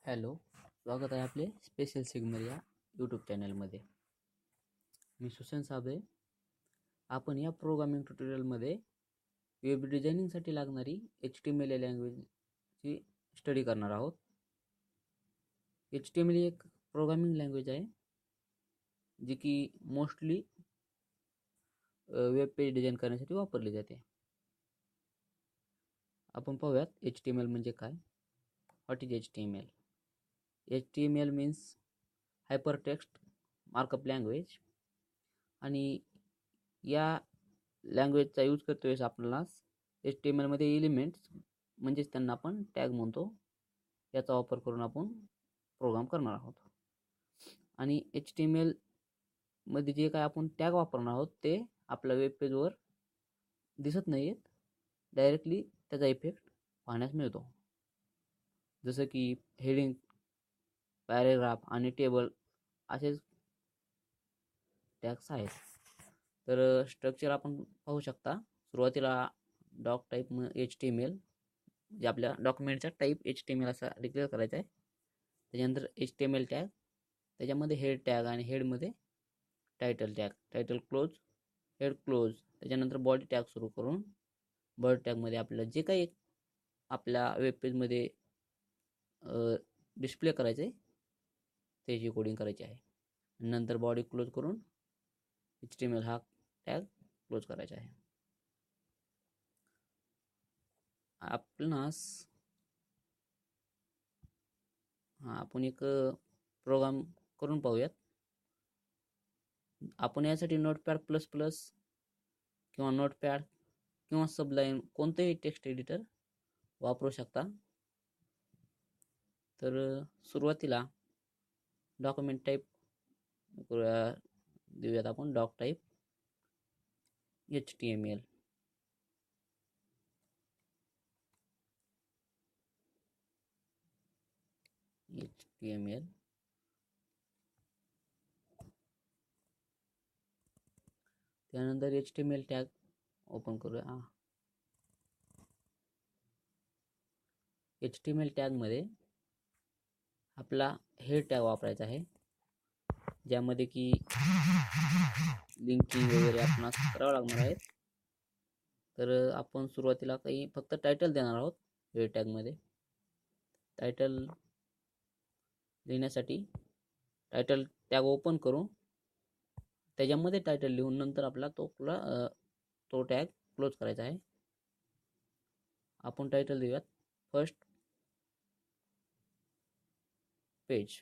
Hello, स्वागत आहे आपले स्पेशल सिग्नल या यूट्यूब चॅनलमध्ये. मी सुशांत साबळे. आपण या प्रोग्रामिंग ट्युटोरियलमध्ये वेब डिझायनिंगसाठी लागणारी HTML लँग्वेजची स्टडी करणार आहोत. HTML ही एक प्रोग्रामिंग लँग्वेज आहे जी की मोस्टली वेब पेज डिझाईन करण्यासाठी वापरली जाते. आपण पाहूयात HTML म्हणजे काय. What is HTML? HTML means hypertext markup language. आणि या लँग्वेजचा यूज करतो वेळेस आपल्याला HTML मध्ये एलिमेंट्स म्हणजेच त्यांना आपण टॅग म्हणतो, याचा वापर करून आपण प्रोग्राम करणार आहोत. आणि HTML मध्ये जे काय आपण टॅग वापरणार आहोत ते आपल्या वेब पेजवर दिसत नाहीत, डायरेक्टली त्याचा इफेक्ट पाहण्यास मिळतो. जसं की हेडिंग, पॅरेग्राफ आणि टेबल असेच टॅग्स आहेत. तर स्ट्रक्चर आपण पाहू शकता. सुरुवातीला डॉक टाईप HTML जे आपल्या डॉक्युमेंटचा टाईप HTML असा डिक्लेअर करायचा आहे. त्याच्यानंतर HTML टॅग, त्याच्यामध्ये हेड टॅग आणि हेडमध्ये title tag, title close, head close. त्याच्यानंतर बॉडी टॅग सुरू करून बॉडी टॅगमध्ये आपल्याला जे काही आपल्या वेब पेजमध्ये डिस्प्ले करायचे त्याची कोडिंग करायची आहे. नंतर बॉडी क्लोज करून HTML हा टॅग क्लोज करायचा आहे. आपण एक प्रोग्राम करून पाहूयात. आपण यासाठी नोटपॅड प्लस प्लस किंवा नोटपॅड किंवा सबलाईन कोणतेही टेक्स्ट एडिटर वापरू शकता. तर सुरुवातीला डॉक्युमेंट टाईप देऊयात आपण डॉक टाईप HTML. त्यानंतर HTML टॅग ओपन करूया. HTML टॅग मध्ये आपला हेड टॅग वापरायचा आहे, ज्यामध्ये की लिंकिंग वगैरे आपणास करावं लागणार आहे. तर आपण सुरुवातीला काही फक्त टायटल देणार आहोत. हेड टॅगमध्ये टायटल लिहिण्यासाठी टायटल टॅग ओपन करू, त्याच्यामध्ये टायटल लिहून नंतर आपला तो टॅग क्लोज करायचा आहे. आपण टायटल देऊयात फर्स्ट पेज.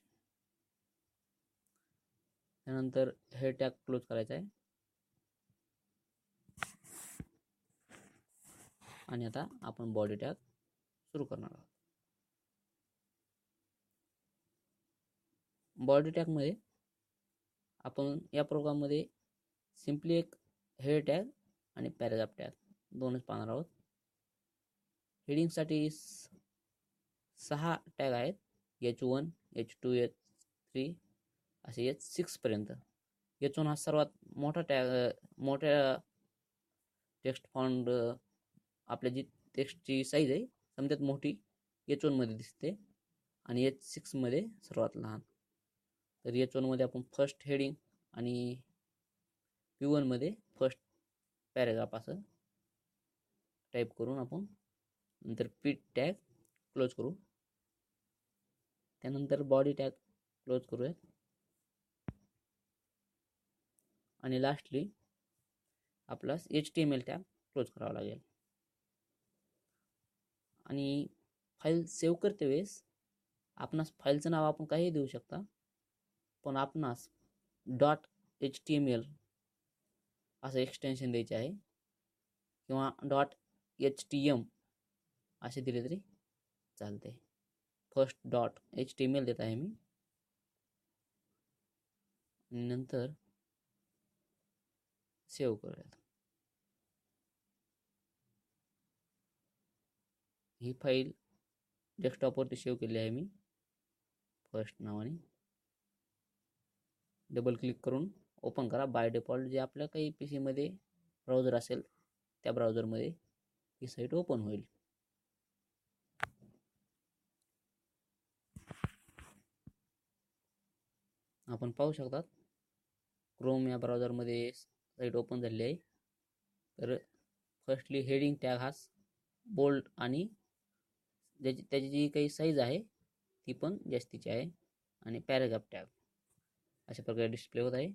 त्यानंतर हेड टॅग क्लोज करायचा आहे. आणि आता आपण बॉडी टॅग सुरू करणार आहोत. बॉडी टॅगमध्ये आपण या प्रोग्राममध्ये सिम्पली एक हेड टॅग आणि पॅराग्राफ टॅग दोनच पाहणार आहोत. हेडिंगसाठी 6 टॅग आहेत, H1, H2, H3 असे H6 पर्यंत. H1 हा सर्वात मोठा टॅग, मोठ्या टेक्स्ट फॉन्ट, आपल्या जी टेक्स्टची साईज आहे समजात मोठी H1 मध्ये दिसते आणि H6 मध्ये सर्वात लहान. तर H1 मध्ये आपण फर्स्ट हेडिंग आणि P1 मध्ये फर्स्ट पॅरेग्राफ असं टाईप करून आपण नंतर पी टॅग क्लोज करू. त्यानंतर बॉडी टॅग क्लोज करूया आणि लास्टली आपला HTML टॅग क्लोज करावा लागेल. आणि फाईल सेव्ह करते वेळेस आपणास फाईलचं नाव आपण काही देऊ शकता, पण आपणास .html असं एक्सटेन्शन द्यायचे आहे किंवा .htm असे दिले तरी चालते. फर्स्ट .html देत आहे मी आणि नंतर सेव्ह करूयात. ही फाईल डेस्कटॉपवरती सेव्ह केली आहे मी फर्स्ट नावाने. डबल क्लिक करून ओपन करा. बाय डिफॉल्ट जे आपल्या काही PC मध्ये ब्राउझर असेल त्या ब्राउझरमध्ये ही साईट ओपन होईल. आपण पाहू शकतात क्रोम या ब्राउझरमध्ये साईट ओपन झालेली आहे. तर फर्स्टली हेडिंग टॅग हा बोल्ड आणि त्याची जी काही साईज आहे ती पण जास्तीची आहे. आणि पॅराग्राफ टॅग अशा प्रकारे डिस्प्ले होत आहे.